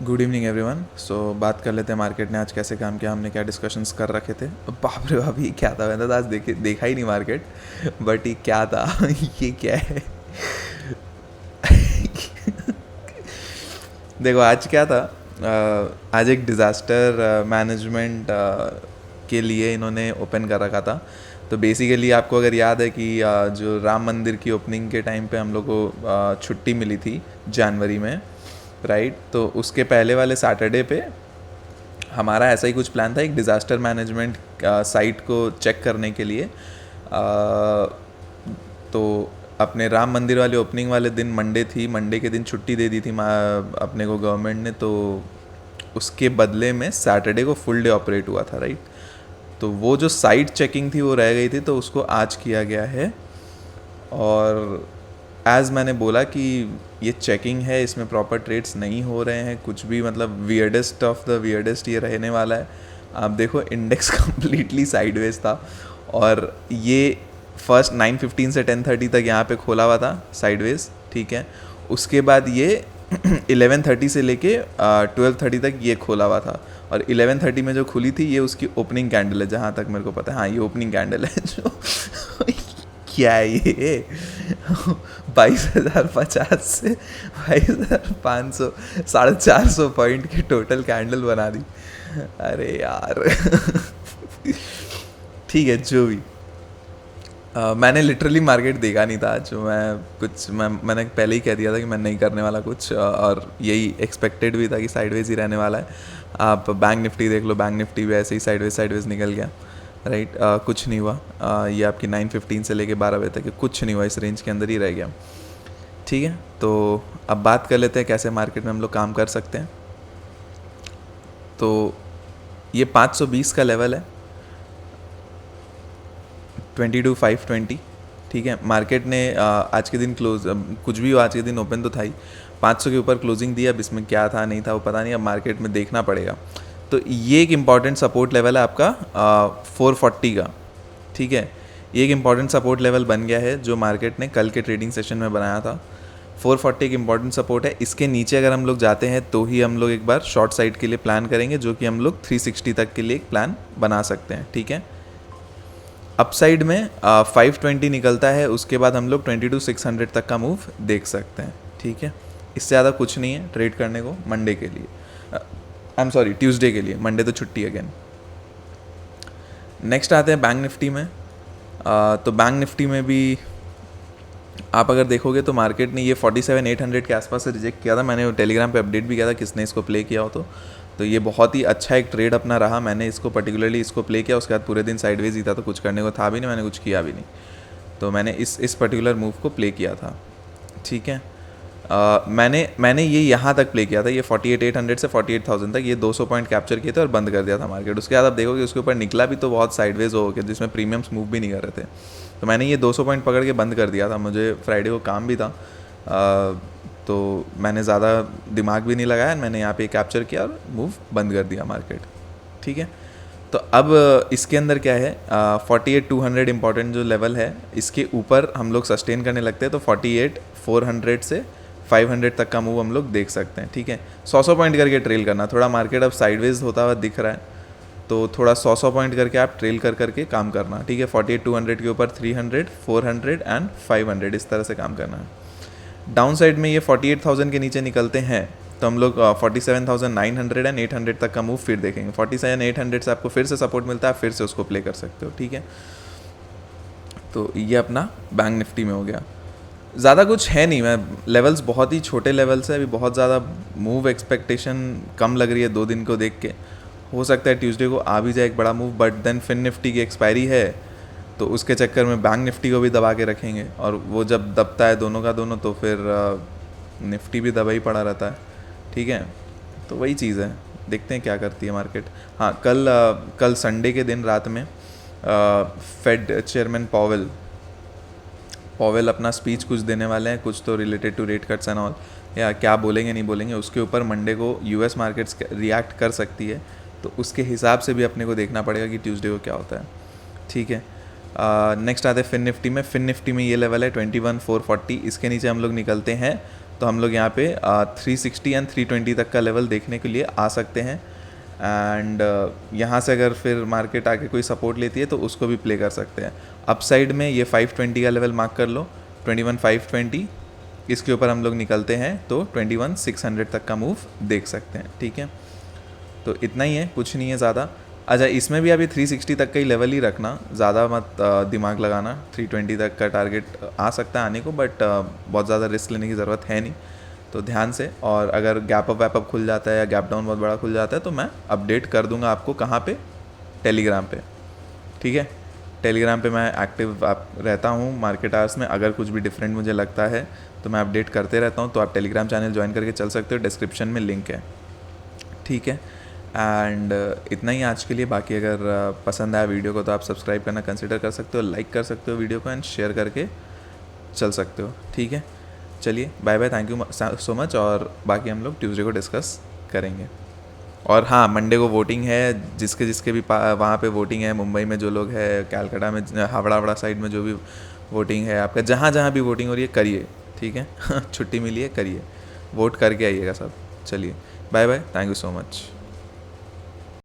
Good evening everyone. सो बात कर लेते हैं मार्केट ने आज कैसे काम किया, हमने क्या डिस्कशंस कर रखे थे। बाप रे बाप, ये क्या था, मैंने तो आज देखा ही नहीं मार्केट। बट ये क्या था ये क्या है देखो आज क्या था। आज एक डिज़ास्टर मैनेजमेंट के लिए इन्होंने ओपन कर रखा था। तो बेसिकली आपको अगर याद है कि जो राम मंदिर की ओपनिंग के टाइम पे हम लोग को छुट्टी मिली थी जनवरी में, राइट। तो उसके पहले वाले सैटरडे पे हमारा ऐसा ही कुछ प्लान था, एक डिज़ास्टर मैनेजमेंट साइट को चेक करने के लिए। तो अपने राम मंदिर वाले ओपनिंग वाले दिन मंडे थी, मंडे के दिन छुट्टी दे दी थी अपने को गवर्नमेंट ने। तो उसके बदले में सैटरडे को फुल डे ऑपरेट हुआ था, राइट। तो वो जो साइट चेकिंग थी वो रह गई थी, तो उसको आज किया गया है। और एज़ मैंने बोला कि ये चेकिंग है, इसमें प्रॉपर ट्रेड्स नहीं हो रहे हैं कुछ भी, मतलब वियर्डेस्ट ऑफ द वियर्डेस्ट ये रहने वाला है। आप देखो इंडेक्स कम्प्लीटली साइडवेज था, और ये फर्स्ट 9:15 से 10:30 तक यहाँ पे खोला हुआ था साइडवेज, ठीक है। उसके बाद ये 11:30 से लेके 12:30 तक ये खोला हुआ था, और 11:30 में जो खुली थी ये उसकी ओपनिंग कैंडल है जहाँ तक मेरे को पता है। हाँ, ये ओपनिंग कैंडल है जो क्या है ये 22,050 से 22,500, 450 पॉइंट के टोटल कैंडल बना दी। अरे यार ठीक है, जो भी। मैंने लिटरली मार्केट देखा नहीं था आज। मैंने पहले ही कह दिया था कि मैं नहीं करने वाला कुछ, और यही एक्सपेक्टेड भी था कि साइडवेज ही रहने वाला है। आप बैंक निफ्टी देख लो, बैंक निफ्टी भी ऐसे ही साइडवेज निकल गया, राइट। कुछ नहीं हुआ। ये आपकी 9:15 से लेके 12 बजे तक कुछ नहीं हुआ, इस रेंज के अंदर ही रह गया, ठीक है। तो अब बात कर लेते हैं कैसे मार्केट में हम लोग काम कर सकते हैं। तो ये 520 का लेवल है, 22,520, ठीक है। मार्केट ने आज के दिन क्लोज, कुछ भी हो आज के दिन ओपन तो था ही, 500 के ऊपर क्लोजिंग दी। अब इसमें क्या था नहीं था वो पता नहीं, अब मार्केट में देखना पड़ेगा। तो ये एक इम्पॉर्टेंट सपोर्ट लेवल है आपका 440 का, ठीक है। ये एक इम्पॉर्टेंट सपोर्ट लेवल बन गया है जो मार्केट ने कल के ट्रेडिंग सेशन में बनाया था। 440 एक इम्पॉर्टेंट सपोर्ट है। इसके नीचे अगर हम लोग जाते हैं तो ही हम लोग एक बार शॉर्ट साइड के लिए प्लान करेंगे, जो कि हम लोग 360 तक के लिए एक प्लान बना सकते हैं, ठीक है। अपसाइड में 520 निकलता है, उसके बाद हम लोग 22,600 तक का मूव देख सकते हैं, ठीक है। इससे ज़्यादा कुछ नहीं है ट्रेड करने को मंडे के लिए, आई एम सॉरी ट्यूसडे के लिए, मंडे तो छुट्टी अगेन। नेक्स्ट आते हैं बैंक निफ्टी में। तो बैंक निफ्टी में भी आप अगर देखोगे तो मार्केट ने ये 47,800 के आसपास से रिजेक्ट किया था। मैंने टेलीग्राम पे अपडेट भी किया था, किसने इसको प्ले किया हो तो ये बहुत ही अच्छा एक ट्रेड अपना रहा। मैंने इसको पर्टिकुलरली इसको प्ले किया, उसके बाद पूरे दिन साइडवेज ही था, तो कुछ करने को था भी नहीं, मैंने कुछ किया भी नहीं। तो मैंने इस पर्टिकुलर मूव को प्ले किया था, ठीक है। मैंने ये यहाँ तक प्ले किया था, ये 48,800 से 48,000 तक ये 200 पॉइंट कैप्चर किए थे और बंद कर दिया था मार्केट। उसके बाद आप देखोगे उसके ऊपर निकला भी तो बहुत साइडवेज हो गया, जिसमें प्रीमियम्स मूव भी नहीं कर रहे थे। तो मैंने ये 200 पॉइंट पकड़ के बंद कर दिया था। मुझे फ्राइडे को काम भी था, तो मैंने ज़्यादा दिमाग भी नहीं लगाया, मैंने यहाँ पे कैप्चर किया और मूव बंद कर दिया मार्केट, ठीक है। तो अब इसके अंदर क्या है, 48,200 इंपॉर्टेंट जो लेवल है, इसके ऊपर हम लोग सस्टेन करने लगते हैं तो 48,400 से 500 तक का मूव हम लोग देख सकते हैं, ठीक है। 100 पॉइंट करके ट्रेल करना। थोड़ा मार्केट अब साइडवेज होता हुआ दिख रहा है, तो थोड़ा 100 पॉइंट करके आप ट्रेल करके काम करना, ठीक है। 48,200 के ऊपर 300, 400 एंड 500 इस तरह से काम करना है। डाउन साइड में ये 48,000 के नीचे निकलते हैं तो हम लोग 47,900 एंड 800 तक का मूव फिर देखेंगे। 47,800 से आपको फिर से सपोर्ट मिलता है, फिर से उसको प्ले कर सकते हो, ठीक है। तो ये अपना बैंक निफ्टी में हो गया। ज़्यादा कुछ है नहीं, मैं लेवल्स बहुत ही छोटे लेवल्स है, अभी बहुत ज़्यादा मूव एक्सपेक्टेशन कम लग रही है 2 दिन को देख के। हो सकता है ट्यूसडे को आ भी जाए एक बड़ा move, but then Fin Nifty की एक्सपायरी है, तो उसके चक्कर में बैंक निफ्टी को भी दबा के रखेंगे, और वो जब दबता है दोनों का दोनों तो फिर निफ्टी भी दबा ही पड़ा रहता है, ठीक है। तो वही चीज़ है, देखते हैं क्या करती है मार्केट। हाँ, कल संडे के दिन रात में फेड चेयरमैन पॉवेल अपना स्पीच कुछ देने वाले हैं, कुछ तो related to rate cuts and all, या क्या बोलेंगे नहीं बोलेंगे उसके ऊपर मंडे को यूएस मार्केट्स रिएक्ट कर सकती है। तो उसके हिसाब से भी अपने को देखना पड़ेगा कि ट्यूसडे को क्या होता है, ठीक है। नेक्स्ट आते हैं फिन निफ्टी में। फिन निफ्टी में ये लेवल है 21,440, इसके नीचे हम लोग निकलते हैं तो हम लोग यहाँ पे 360 एंड 320 तक का लेवल देखने के लिए आ सकते हैं। एंड यहाँ से अगर फिर मार्केट आके कोई सपोर्ट लेती है तो उसको भी प्ले कर सकते हैं। अपसाइड में ये 520 का लेवल मार्क कर लो, 21,520, इसके ऊपर हम लोग निकलते हैं तो 21,600 तक का मूव देख सकते हैं। ठीक है, तो इतना ही है, कुछ नहीं है ज़्यादा। अच्छा, इसमें भी अभी 360 तक का ही लेवल ही रखना, ज़्यादा मत दिमाग लगाना। 320 तक का टारगेट आ सकता है आने को, बट बहुत ज़्यादा रिस्क लेने की ज़रूरत है नहीं, तो ध्यान से। और अगर गैप अप खुल जाता है या गैप डाउन बहुत बड़ा खुल जाता है तो मैं अपडेट कर दूंगा आपको। कहाँ पे? टेलीग्राम पे। ठीक है, टेलीग्राम पे मैं एक्टिव आप रहता हूँ मार्केट आवर्स में। अगर कुछ भी डिफरेंट मुझे लगता है तो मैं अपडेट करते रहता हूँ, तो आप टेलीग्राम चैनल ज्वाइन करके चल सकते हो, डिस्क्रिप्शन में लिंक है। ठीक है, एंड इतना ही आज के लिए। बाकी अगर पसंद आया वीडियो को तो आप सब्सक्राइब करना कंसिडर कर सकते हो, लाइक कर सकते हो वीडियो को, एंड शेयर करके चल सकते हो। ठीक है, चलिए bye bye, thank you so much. और बाकी हम लोग ट्यूसडे को डिस्कस करेंगे। और हाँ, मंडे को वोटिंग है, जिसके जिसके भी वहाँ पे वोटिंग है, मुंबई में जो लोग है, कैलकाटा में, हावड़ा साइड में जो भी वोटिंग है आपका, जहाँ जहाँ भी वोटिंग हो रही है करिए। ठीक है छुट्टी मिली है, करिए, वोट करके आइएगा सब। चलिए bye bye, thank you so much.